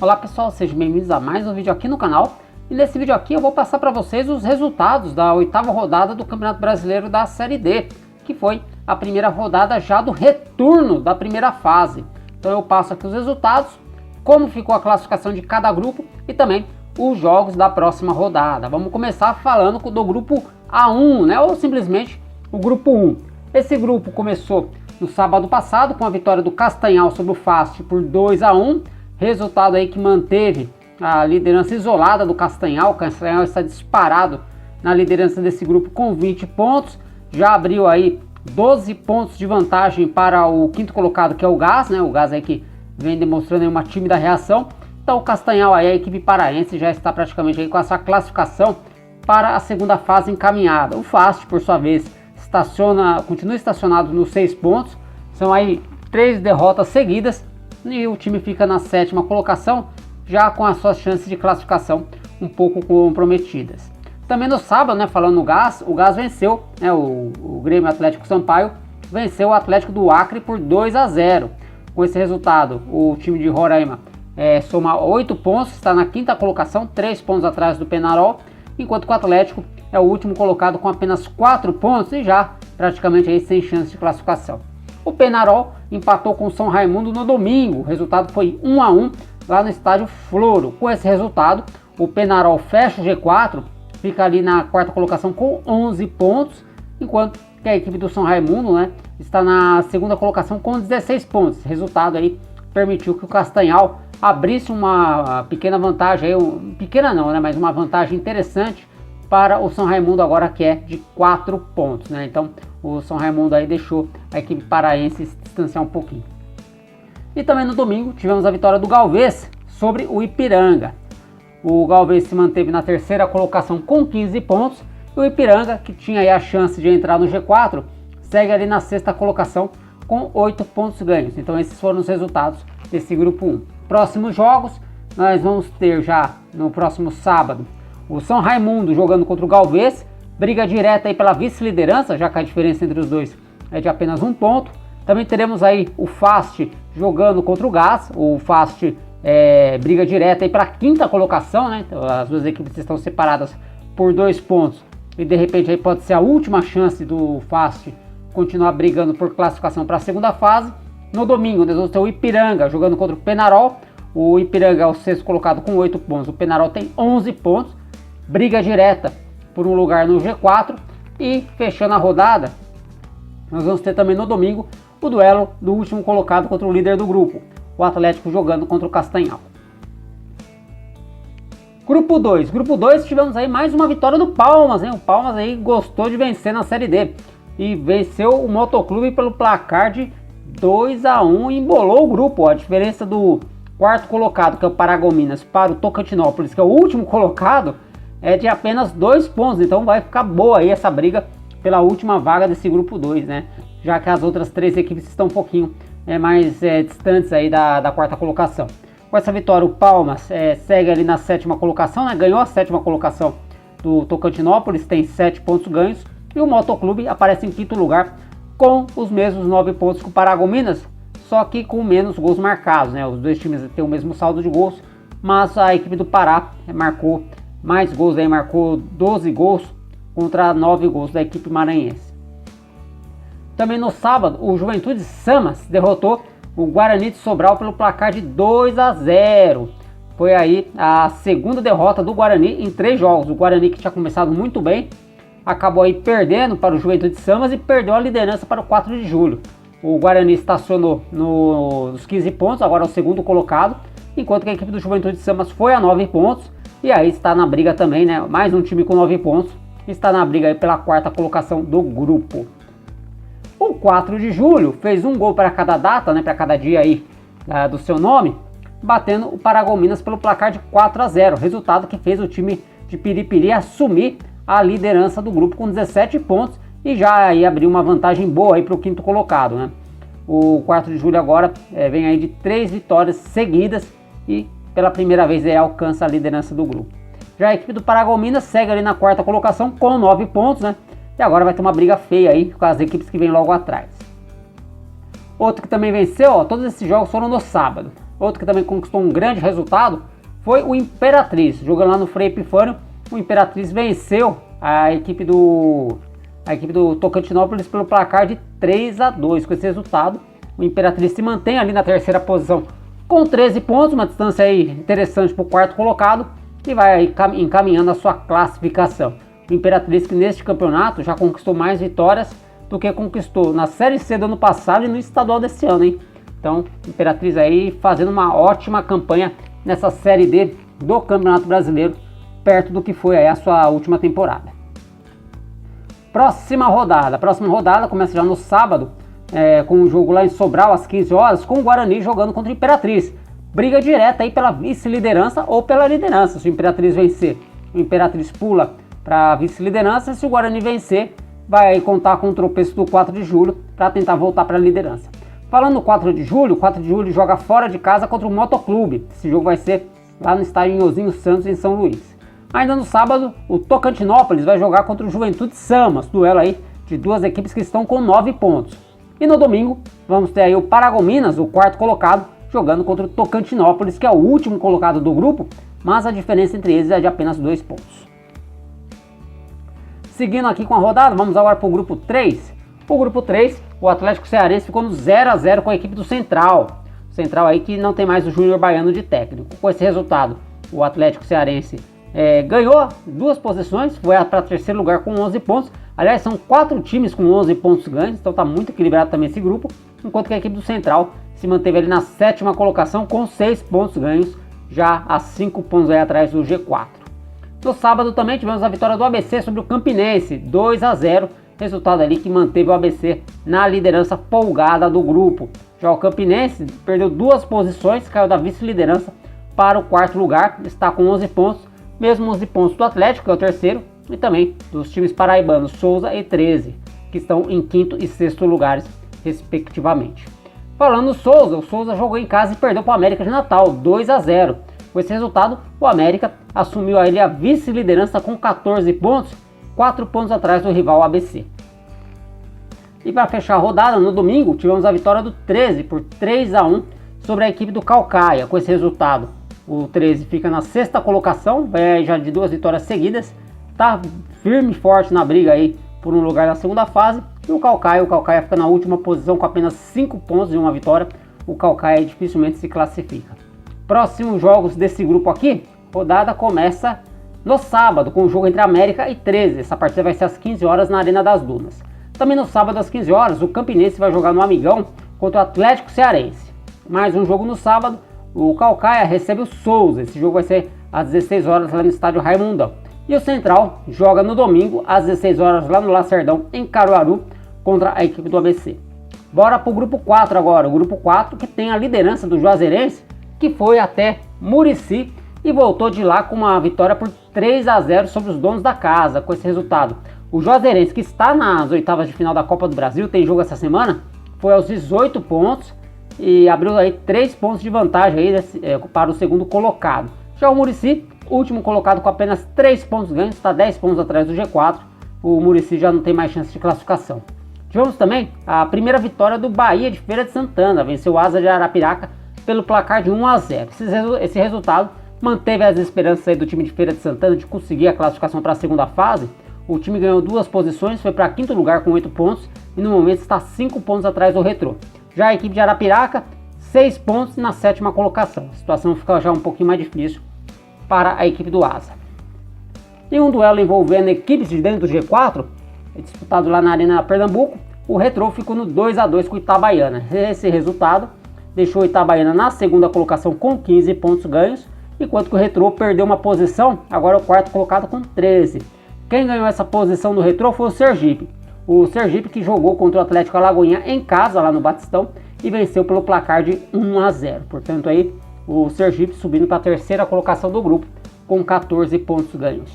Olá pessoal, sejam bem-vindos a mais um vídeo aqui no canal. E nesse vídeo aqui eu vou passar para vocês os resultados da oitava rodada do Campeonato Brasileiro da Série D, que foi a primeira rodada já do retorno da primeira fase. Então eu passo aqui os resultados, como ficou a classificação de cada grupo e também os jogos da próxima rodada. Vamos começar falando do grupo A1, né, ou simplesmente o grupo 1. Esse grupo começou no sábado passado com a vitória do Castanhal sobre o Fast por 2-1. Resultado aí que manteve a liderança isolada do Castanhal. O Castanhal está disparado na liderança desse grupo com 20 pontos. Já abriu aí 12 pontos de vantagem para o quinto colocado, que é o Gás, né? O Gás aí que vem demonstrando aí uma tímida reação. Então o Castanhal aí, a equipe paraense, já está praticamente aí com essa classificação para a segunda fase encaminhada. O Fast, por sua vez, continua estacionado nos 6 pontos. São aí 3 derrotas seguidas. E o time fica na 7ª colocação, já com as suas chances de classificação um pouco comprometidas. Também no sábado, né, falando no Gás, o Gás venceu, né, o Grêmio Atlético Sampaio venceu o Atlético do Acre por 2-0. Com esse resultado, o time de Roraima soma 8 pontos, está na 5ª colocação, 3 pontos atrás do Penharol, enquanto que o Atlético é o último colocado com apenas 4 pontos e já praticamente aí sem chance de classificação. O Penharol empatou com o São Raimundo no domingo, o resultado foi 1-1 lá no estádio Floro. Com esse resultado, o Penharol fecha o G4, fica ali na 4ª colocação com 11 pontos, enquanto que a equipe do São Raimundo, né, está na 2ª colocação com 16 pontos. Esse resultado aí permitiu que o Castanhal abrisse uma pequena vantagem, aí, pequena não, né, mas uma vantagem interessante para o São Raimundo agora, que é de 4 pontos, né? Então o São Raimundo aí deixou a equipe paraense se distanciar um pouquinho. E também no domingo tivemos a vitória do Galvez sobre o Ipiranga. O Galvez se manteve na 3ª colocação com 15 pontos. E o Ipiranga, que tinha aí a chance de entrar no G4, segue ali na 6ª colocação com 8 pontos ganhos. Então esses foram os resultados desse grupo 1. Próximos jogos, nós vamos ter já no próximo sábado o São Raimundo jogando contra o Galvez, briga direta aí pela vice-liderança, já que a diferença entre os dois é de apenas 1 ponto. Também teremos aí o Fast jogando contra o Gás. O Fast briga direta aí para a 5ª colocação, né? Então, as duas equipes estão separadas por 2 pontos e de repente aí pode ser a última chance do Fast continuar brigando por classificação para a segunda fase. No domingo nós vamos ter o Ipiranga jogando contra o Penharol. O Ipiranga é o 6º colocado com 8 pontos, o Penharol tem 11 pontos. Briga direta por um lugar no G4 e fechando a rodada, nós vamos ter também no domingo o duelo do último colocado contra o líder do grupo, o Atlético jogando contra o Castanhal. Grupo 2, tivemos aí mais uma vitória do Palmas, hein? O Palmas aí gostou de vencer na Série D e venceu o Motoclube pelo placar de 2-1 e embolou o grupo. A diferença do 4º colocado, que é o Paragominas, para o Tocantinópolis, que é o último colocado, é de apenas 2 pontos, então vai ficar boa aí essa briga pela última vaga desse grupo 2, né? Já que as outras 3 equipes estão um pouquinho mais distantes aí da 4ª colocação. Com essa vitória, o Palmas segue ali na 7ª colocação, né? Ganhou a 7ª colocação do Tocantinópolis, tem 7 pontos ganhos, e o Motoclube aparece em 5º lugar com os mesmos 9 pontos que o Paragominas, só que com menos gols marcados, né? Os dois times têm o mesmo saldo de gols, mas a equipe do Pará marcou mais gols, aí marcou 12 gols contra 9 gols da equipe maranhense. Também no sábado, o Juventude Samas derrotou o Guarani de Sobral pelo placar de 2-0. Foi aí a 2ª derrota do Guarani em 3 jogos. O Guarani, que tinha começado muito bem, acabou aí perdendo para o Juventude Samas e perdeu a liderança para o 4 de julho. O Guarani estacionou nos 15 pontos, agora é o 2º colocado, enquanto que a equipe do Juventude Samas foi a 9 pontos. E aí está na briga também, né? Mais um time com 9 pontos. Está na briga aí pela 4ª colocação do grupo. O 4 de julho fez um gol para cada data, né? Para cada dia aí do seu nome, batendo o Paragominas pelo placar de 4-0. Resultado que fez o time de Piripiri assumir a liderança do grupo com 17 pontos e já aí abriu uma vantagem boa aí para o 5º colocado, né? O 4 de julho agora vem aí de 3 vitórias seguidas e pela primeira vez ele alcança a liderança do grupo. Já a equipe do Paragominas segue ali na 4ª colocação com 9 pontos, né? E agora vai ter uma briga feia aí com as equipes que vêm logo atrás. Outro que também venceu, todos esses jogos foram no sábado. outro que também conquistou um grande resultado, foi o Imperatriz. Jogando lá no Frei Epifânio, o Imperatriz venceu a equipe do Tocantinópolis pelo placar de 3-2. Com esse resultado, o Imperatriz se mantém ali na terceira posição com 13 pontos, uma distância aí interessante para o quarto colocado, e vai aí encaminhando a sua classificação. O Imperatriz, que neste campeonato já conquistou mais vitórias do que conquistou na Série C do ano passado e no estadual desse ano, hein? Então, Imperatriz aí fazendo uma ótima campanha nessa Série D do Campeonato Brasileiro, perto do que foi aí a sua última temporada. Próxima rodada começa já no sábado, com um jogo lá em Sobral às 15 horas, com o Guarani jogando contra o Imperatriz. Briga direta aí pela vice-liderança ou pela liderança. Se o Imperatriz vencer, o Imperatriz pula para a vice-liderança. Se o Guarani vencer, vai contar com o tropeço do 4 de julho para tentar voltar para a liderança. Falando no 4 de julho, o 4 de julho joga fora de casa contra o Motoclube. Esse jogo vai ser lá no estádio Nhozinho Santos, em São Luís. Ainda no sábado, o Tocantinópolis vai jogar contra o Juventude Samas, duelo aí de duas equipes que estão com 9 pontos. E no domingo, vamos ter aí o Paragominas, o quarto colocado, jogando contra o Tocantinópolis, que é o último colocado do grupo, mas a diferença entre eles é de apenas 2 pontos. Seguindo aqui com a rodada, vamos agora para o grupo 3. O grupo 3, o Atlético Cearense ficou no 0-0 com a equipe do Central. O Central aí que não tem mais o Júnior Baiano de técnico. Com esse resultado, o Atlético Cearense ganhou 2 posições, foi para terceiro lugar com 11 pontos. Aliás, são 4 times com 11 pontos ganhos, então está muito equilibrado também esse grupo. Enquanto que a equipe do Central se manteve ali na 7ª colocação com 6 pontos ganhos, já a 5 pontos aí atrás do G4. No sábado também tivemos a vitória do ABC sobre o Campinense, 2-0, resultado ali que manteve o ABC na liderança folgada do grupo. Já o Campinense perdeu 2 posições, caiu da vice-liderança para o 4º lugar, está com 11 pontos, mesmo 11 pontos do Atlético, que é o terceiro, e também dos times paraibanos Souza e 13, que estão em 5º e 6º lugares, respectivamente. Falando no Souza, o Souza jogou em casa e perdeu para o América de Natal, 2-0. Com esse resultado, o América assumiu aí a vice-liderança com 14 pontos, 4 pontos atrás do rival ABC. E para fechar a rodada, no domingo, tivemos a vitória do 13 por 3-1 sobre a equipe do Caucaia. Com esse resultado, o 13 fica na 6ª colocação, já de 2 vitórias seguidas, está firme e forte na briga aí por um lugar na segunda fase. E o Caucaia fica na última posição com apenas 5 pontos e 1 vitória. O Caucaia dificilmente se classifica. Próximos jogos desse grupo aqui, rodada começa no sábado com o jogo entre América e 13. Essa partida vai ser às 15 horas na Arena das Dunas. Também no sábado às 15 horas, o Campinense vai jogar no Amigão contra o Atlético Cearense. Mais um jogo no sábado, o Caucaia recebe o Souza. Esse jogo vai ser às 16 horas lá no estádio Raimundão. E o Central joga no domingo às 16 horas lá no Lacerdão, em Caruaru, contra a equipe do ABC. Bora pro grupo 4 agora. O grupo 4 que tem a liderança do Juazeirense, que foi até Murici e voltou de lá com uma vitória por 3-0 sobre os donos da casa. Com esse resultado, o Juazeirense, que está nas oitavas de final da Copa do Brasil, tem jogo essa semana, foi aos 18 pontos e abriu aí 3 pontos de vantagem aí, para o segundo colocado. Já o Murici, último colocado com apenas 3 pontos ganhos, está 10 pontos atrás do G4. O Murici já não tem mais chance de classificação. Tivemos também a primeira vitória do Bahia de Feira de Santana, venceu o Asa de Arapiraca pelo placar de 1-0. Esse resultado manteve as esperanças aí do time de Feira de Santana de conseguir a classificação para a segunda fase. O time ganhou 2 posições, foi para 5º lugar com 8 pontos e no momento está 5 pontos atrás do Retrô. Já a equipe de Arapiraca, 6 pontos na 7ª colocação. A situação fica já um pouquinho mais difícil para a equipe do Asa. Em um duelo envolvendo equipes de dentro do G4, disputado lá na Arena Pernambuco, o Retrô ficou no 2-2 com o Itabaiana. Esse resultado deixou o Itabaiana na 2ª colocação com 15 pontos ganhos, enquanto que o Retrô perdeu uma posição, agora é o 4º colocado com 13. Quem ganhou essa posição do Retrô foi o Sergipe. O Sergipe que jogou contra o Atlético Alagoinha em casa, lá no Batistão, e venceu pelo placar de 1-0. Portanto, aí o Sergipe subindo para a 3ª colocação do grupo, com 14 pontos ganhos.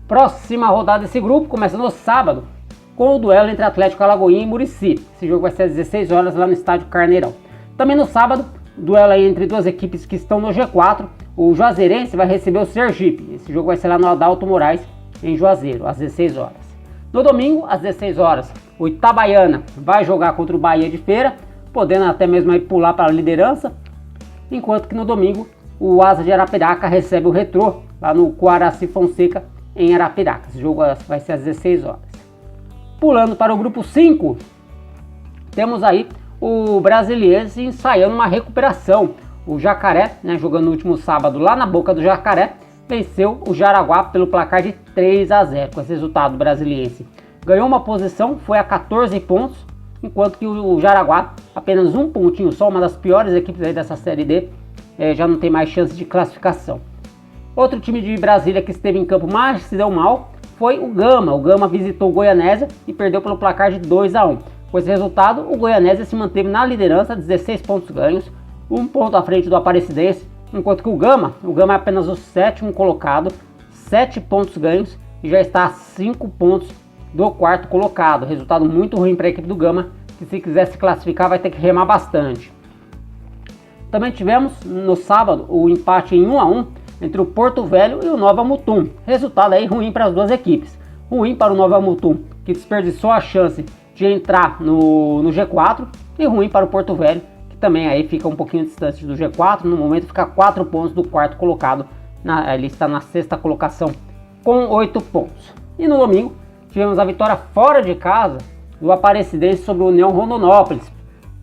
Próxima rodada desse grupo começa no sábado, com o duelo entre Atlético Alagoinha e Murici. Esse jogo vai ser às 16 horas lá no estádio Carneirão. Também no sábado, duelo aí entre duas equipes que estão no G4. O Juazeirense vai receber o Sergipe. Esse jogo vai ser lá no Adalto Moraes, em Juazeiro, às 16 horas. No domingo, às 16 horas, o Itabaiana vai jogar contra o Bahia de Feira, podendo até mesmo aí pular para a liderança. enquanto que no domingo o Asa de Arapiraca recebe o Retrô lá no Coaraci Fonseca em Arapiraca. Esse jogo vai ser às 16 horas. Pulando para o grupo 5, temos aí o Brasiliense ensaiando uma recuperação. O Jacaré, jogando no último sábado lá na Boca do Jacaré, venceu o Jaraguá pelo placar de 3-0. Com esse resultado, o Brasiliense ganhou uma posição, foi a 14 pontos, enquanto que o Jaraguá, apenas um pontinho só, uma das piores equipes aí dessa Série D, já não tem mais chance de classificação. Outro time de Brasília que esteve em campo, mas se deu mal, foi o Gama. O Gama visitou o Goianésia e perdeu pelo placar de 2-1. Com esse resultado, o Goianésia se manteve na liderança, 16 pontos ganhos, um ponto à frente do Aparecidense, enquanto que o Gama é apenas o 7º colocado, 7 pontos ganhos e já está a 5 pontos do 4º colocado. Resultado muito ruim para a equipe do Gama, que se quiser se classificar vai ter que remar bastante. Também tivemos no sábado o empate em 1-1 entre o Porto Velho e o Nova Mutum. Resultado aí ruim para as duas equipes. Ruim para o Nova Mutum, que desperdiçou a chance de entrar no G4, e ruim para o Porto Velho, que também aí fica um pouquinho distante do G4, no momento fica 4 pontos do 4º colocado, ele está na 6ª colocação com 8 pontos. E no domingo tivemos a vitória fora de casa do Aparecidense sobre o União Rondonópolis,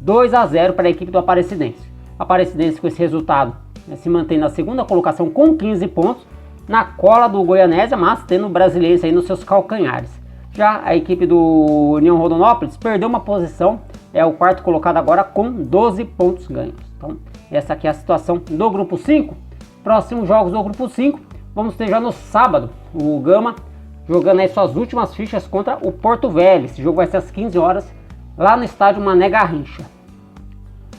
2-0 para a equipe do Aparecidense. Aparecidense com esse resultado se mantém na 2ª colocação com 15 pontos, na cola do Goianésia, mas tendo o Brasiliense aí nos seus calcanhares. Já a equipe do União Rondonópolis perdeu uma posição, é o 4º colocado agora com 12 pontos ganhos. Então essa aqui é a situação do grupo 5. Próximos jogos do grupo 5, vamos ter já no sábado, o Gama jogando aí suas últimas fichas contra o Porto Velho. Esse jogo vai ser às 15 horas, lá no estádio Mané Garrincha.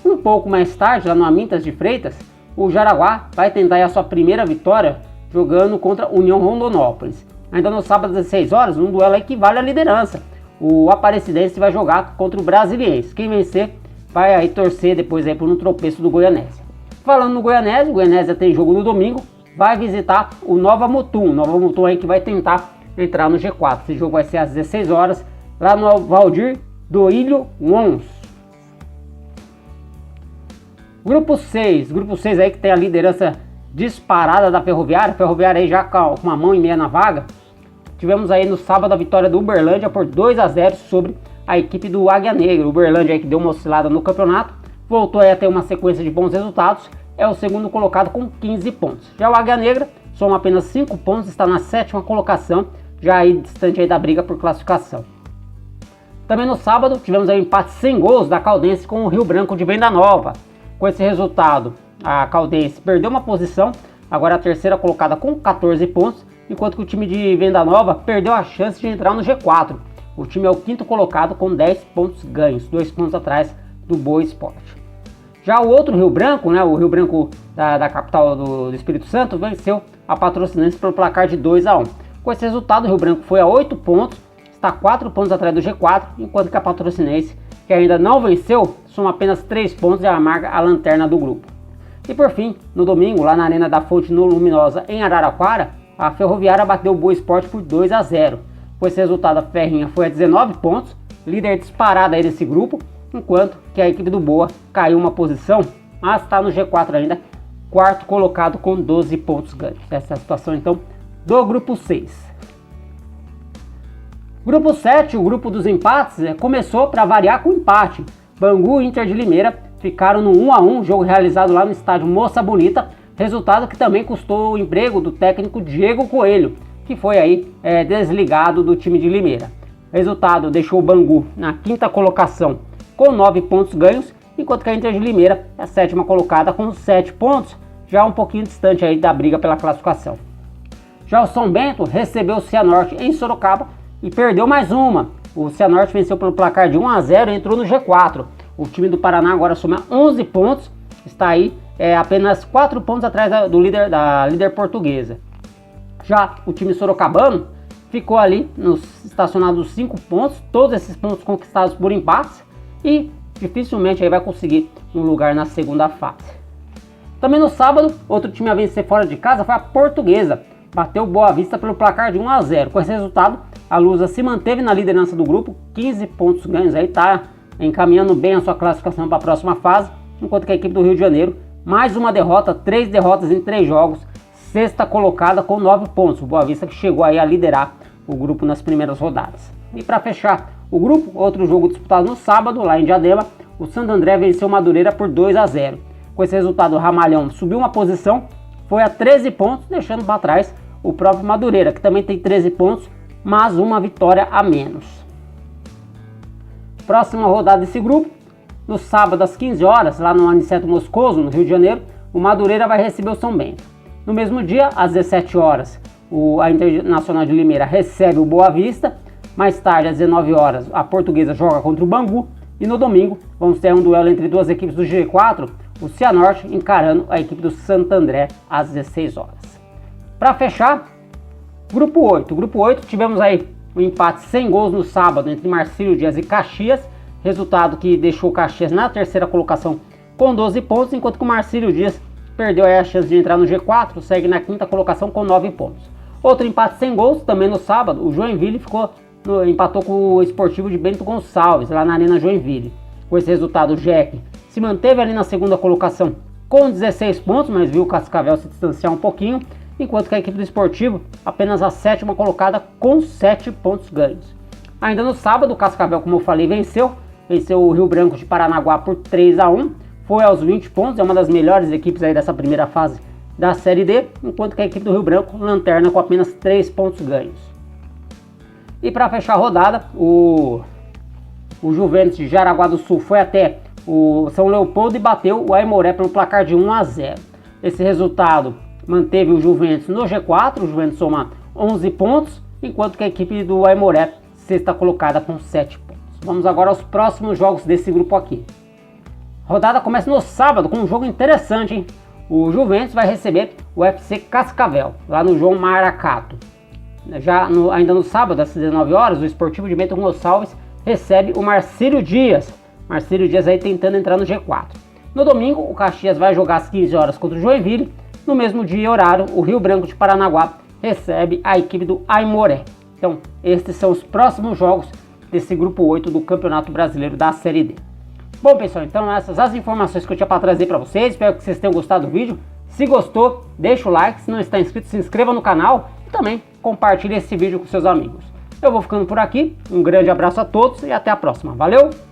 Um pouco mais tarde, lá no Amintas de Freitas, o Jaraguá vai tentar a sua primeira vitória jogando contra a União Rondonópolis. Ainda no sábado às 16 horas, um duelo aí que vale a liderança. O Aparecidense vai jogar contra o Brasiliense. Quem vencer vai aí torcer depois aí por um tropeço do Goianésia. Falando no Goianésia, o Goianésia tem jogo no domingo, vai visitar o Nova Mutum. O Nova Mutum aí que vai tentar entrar no G4. Esse jogo vai ser às 16 horas, lá no Valdir do Ilho Wons. Grupo 6 aí que tem a liderança disparada da Ferroviária. A Ferroviária aí já com uma mão e meia na vaga. Tivemos aí no sábado a vitória do Uberlândia por 2-0 sobre a equipe do Águia Negra. O Uberlândia aí que deu uma oscilada no campeonato, voltou aí a ter uma sequência de bons resultados, é o 2º colocado com 15 pontos. Já o Águia Negra soma apenas 5 pontos, está na 7ª colocação, já aí distante aí da briga por classificação. Também no sábado tivemos aí um empate sem gols da Caldense com o Rio Branco de Venda Nova. Com esse resultado, a Caldense perdeu uma posição, agora a 3ª colocada com 14 pontos, enquanto que o time de Venda Nova perdeu a chance de entrar no G4. O time é o 5º colocado com 10 pontos ganhos, 2 pontos atrás do Boa Esporte. Já o outro Rio Branco, o Rio Branco da capital do Espírito Santo, venceu a Patrocinense pelo placar de 2-1. Com esse resultado, o Rio Branco foi a 8 pontos, está 4 pontos atrás do G4, enquanto que a Patrocinense, que ainda não venceu, soma apenas 3 pontos e amarga a lanterna do grupo. E por fim, no domingo, lá na Arena da Fonte no Luminosa, em Araraquara, a Ferroviária bateu o Boa Esporte por 2-0. Com esse resultado, a Ferrinha foi a 19 pontos, líder disparada aí desse grupo, enquanto que a equipe do Boa caiu uma posição, mas está no G4 ainda, 4º colocado com 12 pontos ganhos. Essa é a situação então do grupo 6. Grupo 7, o grupo dos empates, começou para variar com empate. Bangu e Inter de Limeira ficaram no 1-1, jogo realizado lá no estádio Moça Bonita, resultado que também custou o emprego do técnico Diego Coelho, que foi aí desligado do time de Limeira. Resultado deixou o Bangu na 5ª colocação com 9 pontos ganhos, enquanto que a Inter de Limeira é a 7ª colocada com 7 pontos, já um pouquinho distante aí da briga pela classificação. Já o São Bento recebeu o Cianorte em Sorocaba e perdeu mais uma. O Cianorte venceu pelo placar de 1-0 e entrou no G4. O time do Paraná agora soma 11 pontos, está aí apenas 4 pontos atrás da líder portuguesa. Já o time sorocabano ficou ali estacionado 5 pontos, todos esses pontos conquistados por empates, e dificilmente aí vai conseguir um lugar na segunda fase. Também no sábado, outro time a vencer fora de casa foi a Portuguesa. Bateu Boa Vista pelo placar de 1-0. Com esse resultado, a Lusa se manteve na liderança do grupo, 15 pontos ganhos, aí está encaminhando bem a sua classificação para a próxima fase, enquanto que a equipe do Rio de Janeiro mais uma derrota, 3 derrotas em 3 jogos, sexta colocada com 9 pontos. O Boa Vista que chegou aí a liderar o grupo nas primeiras rodadas. E para fechar o grupo, outro jogo disputado no sábado, lá em Diadema, o Santo André venceu o Madureira por 2-0. Com esse resultado, o Ramalhão subiu uma posição, foi a 13 pontos, deixando para trás o próprio Madureira, que também tem 13 pontos, mas uma vitória a menos. Próxima rodada desse grupo, no sábado às 15 horas, lá no Aniceto Moscoso, no Rio de Janeiro, o Madureira vai receber o São Bento. No mesmo dia, às 17 horas, a Internacional de Limeira recebe o Boa Vista. Mais tarde, às 19 horas, a Portuguesa joga contra o Bangu. E no domingo, vamos ter um duelo entre duas equipes do G4, o Cianorte encarando a equipe do Santo André às 16 horas. Para fechar, Grupo 8. Grupo 8, tivemos aí um empate sem gols no sábado entre Marcílio Dias e Caxias. Resultado que deixou o Caxias na terceira colocação com 12 pontos, enquanto que o Marcílio Dias perdeu aí a chance de entrar no G4, segue na quinta colocação com 9 pontos. Outro empate sem gols, também no sábado, o Joinville empatou com o Esportivo de Bento Gonçalves, lá na Arena Joinville. Com esse resultado, o Jack se manteve ali na segunda colocação com 16 pontos, mas viu o Cascavel se distanciar um pouquinho, enquanto que a equipe do Esportivo apenas a sétima colocada com 7 pontos ganhos. Ainda no sábado, o Cascavel, como eu falei, venceu o Rio Branco de Paranaguá por 3-1, foi aos 20 pontos, é uma das melhores equipes aí dessa primeira fase da Série D, enquanto que a equipe do Rio Branco lanterna com apenas 3 pontos ganhos. E para fechar a rodada, o Juventus de Jaraguá do Sul foi até o São Leopoldo e bateu o Aimoré pelo placar de 1-0. Esse resultado manteve o Juventus no G4, o Juventus soma 11 pontos, enquanto que a equipe do Aimoré sexta colocada com 7 pontos. Vamos agora aos próximos jogos desse grupo aqui. A rodada começa no sábado com um jogo interessante, hein? O Juventus vai receber o FC Cascavel, lá no João Maracato. Ainda no sábado, às 19 horas, o Esportivo de Bento Gonçalves recebe o Marcílio Dias. Marcílio Dias aí tentando entrar no G4. No domingo, o Caxias vai jogar às 15 horas contra o Joinville. No mesmo dia e horário, o Rio Branco de Paranaguá recebe a equipe do Aimoré. Então, estes são os próximos jogos desse grupo 8 do Campeonato Brasileiro da Série D. Bom, pessoal, então essas as informações que eu tinha para trazer para vocês. Espero que vocês tenham gostado do vídeo. Se gostou, deixa o like. Se não está inscrito, se inscreva no canal. E também compartilhe esse vídeo com seus amigos. Eu vou ficando por aqui. Um grande abraço a todos e até a próxima. Valeu!